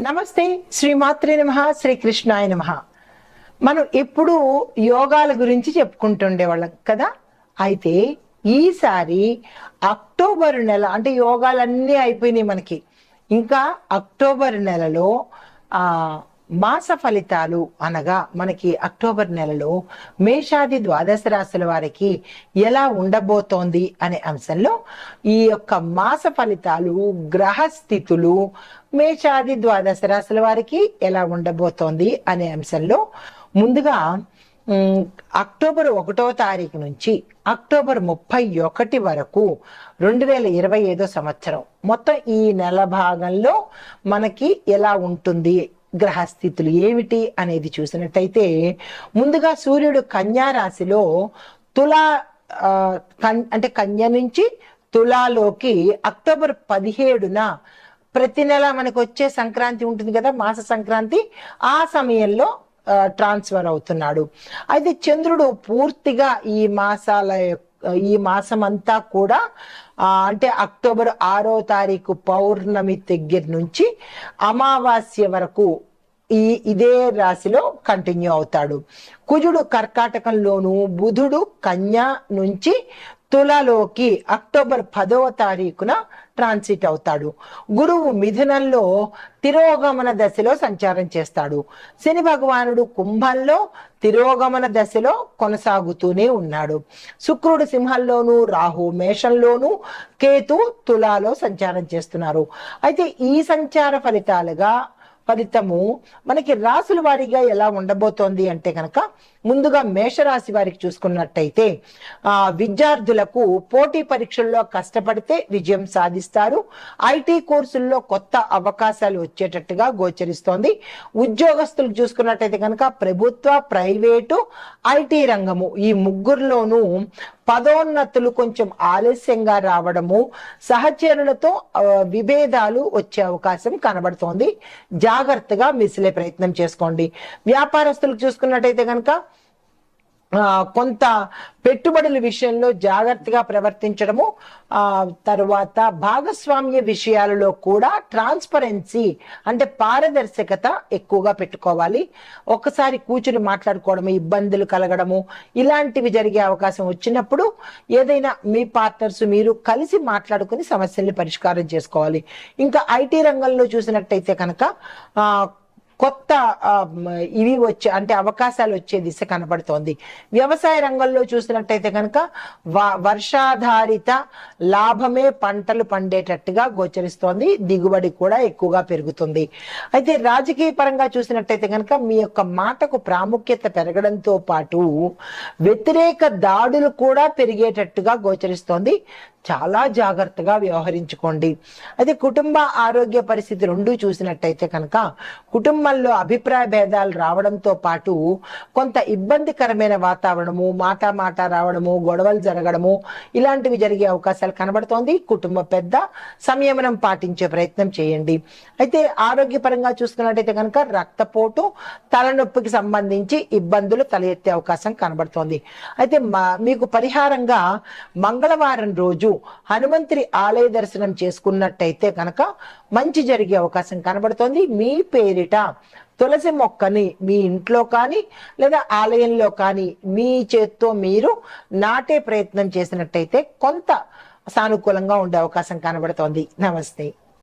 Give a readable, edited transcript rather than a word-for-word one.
నమస్తే, శ్రీమాత్రే నమః, శ్రీకృష్ణాయ నమః. మనం ఎప్పుడు యోగాల గురించి చెప్పుకుంటుండేవాళ్ళం కదా. అయితే ఈసారి అక్టోబర్ నెల అంటే యోగాలన్నీ అయిపోయినాయి మనకి. ఇంకా అక్టోబర్ నెలలో మాస ఫలితాలు అనగా మనకి అక్టోబర్ నెలలో మేషాది ద్వాదశ రాశుల వారికి ఎలా ఉండబోతోంది అనే అంశంలో ఈ యొక్క మాస ఫలితాలు, గ్రహస్థితులు మేషాది ద్వాదశ రాశుల వారికి ఎలా ఉండబోతోంది అనే అంశంలో ముందుగా అక్టోబర్ 1వ తారీఖు నుంచి అక్టోబర్ 31 వరకు 2025 సంవత్సరం మొత్తం ఈ నెల భాగంలో మనకి ఎలా ఉంటుంది, గ్రహస్థితులు ఏమిటి అనేది చూసినట్టయితే ముందుగా సూర్యుడు కన్యా రాశిలో తులా అంటే కన్య నుంచి తులాలోకి అక్టోబర్ 17న ప్రతి నెల మనకు వచ్చే సంక్రాంతి ఉంటుంది కదా, మాస సంక్రాంతి, ఆ సమయంలో ట్రాన్స్ఫర్ అవుతున్నాడు. అయితే చంద్రుడు పూర్తిగా ఈ మాసం అంతా కూడా అంటే అక్టోబర్ 6వ తారీఖు పౌర్ణమి దగ్గర నుంచి అమావాస్య వరకు ఇదే రాశిలో కంటిన్యూ అవుతాడు. కుజుడు కర్కాటకంలోను, బుధుడు కన్యా నుంచి తులలోకి అక్టోబర్ 10వ తారీఖున ట్రాన్సిట్ అవుతాడు. గురువు మిథునంలో తిరోగమన దశలో సంచారం చేస్తాడు. శని భగవానుడు కుంభంలో తిరోగమన దశలో కొనసాగుతూనే ఉన్నాడు. శుక్రుడు సింహంలోను, రాహు మేషంలోను, కేతు తులాలో సంచారం చేస్తున్నారు. అయితే ఈ సంచార ఫలితము మనకి రాసుల వారీగా ఎలా ఉండబోతోంది అంటే కనుక ముందుగా మేషరాశి వారికి చూసుకున్నట్టయితే విద్యార్థులకు పోటీ పరీక్షల్లో కష్టపడితే విజయం సాధిస్తారు. ఐటీ కోర్సుల్లో కొత్త అవకాశాలు వచ్చేటట్టుగా గోచరిస్తోంది. ఉద్యోగస్తులకు చూసుకున్నట్టయితే కనుక ప్రభుత్వ, ప్రైవేటు, ఐటీ రంగము ఈ ముగ్గురులోనూ పదోన్నతులు కొంచెం ఆలస్యంగా రావడము, సహచరులతో విభేదాలు వచ్చే అవకాశం కనబడుతోంది. జాగ్రత్తగా మిసిలే ప్రయత్నం చేసుకోండి. వ్యాపారస్తులకు చూసుకున్నట్టయితే కనుక కొంత పెట్టుబడుల విషయంలో జాగ్రత్తగా ప్రవర్తించడము, తరువాత భాగస్వామ్య విషయాలలో కూడా ట్రాన్స్పరెన్సీ అంటే పారదర్శకత ఎక్కువగా పెట్టుకోవాలి. ఒక్కసారి కూర్చుని మాట్లాడుకోవడము, ఇబ్బందులు కలగడము ఇలాంటివి జరిగే అవకాశం వచ్చినప్పుడు ఏదైనా మీ పార్ట్నర్స్ మీరు కలిసి మాట్లాడుకుని సమస్యల్ని పరిష్కారం చేసుకోవాలి. ఇంకా ఐటీ రంగంలో చూసినట్టయితే కనుక కొత్త ఇవి అంటే అవకాశాలు వచ్చే దిశ కనబడుతోంది. వ్యవసాయ రంగంలో చూసినట్టయితే కనుక వర్షాధారిత లాభమే పంటలు పండేటట్టుగా గోచరిస్తోంది. దిగుబడి కూడా ఎక్కువగా పెరుగుతుంది. అయితే రాజకీయ పరంగా చూసినట్టయితే కనుక మీ యొక్క మాటకు ప్రాముఖ్యత పెరగడంతో పాటు వ్యతిరేక దాడులు కూడా పెరిగేటట్టుగా గోచరిస్తోంది. చాలా జాగ్రత్తగా వ్యవహరించుకోండి. అయితే కుటుంబ ఆరోగ్య పరిస్థితి రెండూ చూసినట్టయితే కనుక కుటుంబంలో అభిప్రాయ భేదాలు రావడంతో పాటు కొంత ఇబ్బందికరమైన వాతావరణము, మాట రావడము, గొడవలు జరగడము ఇలాంటివి జరిగే అవకాశాలు కనబడుతోంది. కుటుంబ పెద్ద సంయమనం పాటించే ప్రయత్నం చేయండి. అయితే ఆరోగ్యపరంగా చూసుకున్నట్టయితే కనుక రక్తపోటు, తలనొప్పికి సంబంధించి ఇబ్బందులు తల ఎత్తే అవకాశం కనబడుతోంది. అయితే మీకు పరిహారంగా మంగళవారం రోజు హనుమంతుడి ఆలయ దర్శనం చేసుకున్నట్టయితే కనుక మంచి జరిగే అవకాశం కనబడుతోంది. మీ పేరిట తులసి మొక్కని మీ ఇంట్లో కానీ లేదా ఆలయంలో కానీ మీ చేత్తో మీరు నాటే ప్రయత్నం చేసినట్టయితే కొంత సానుకూలంగా ఉండే అవకాశం కనబడుతోంది. నమస్తే.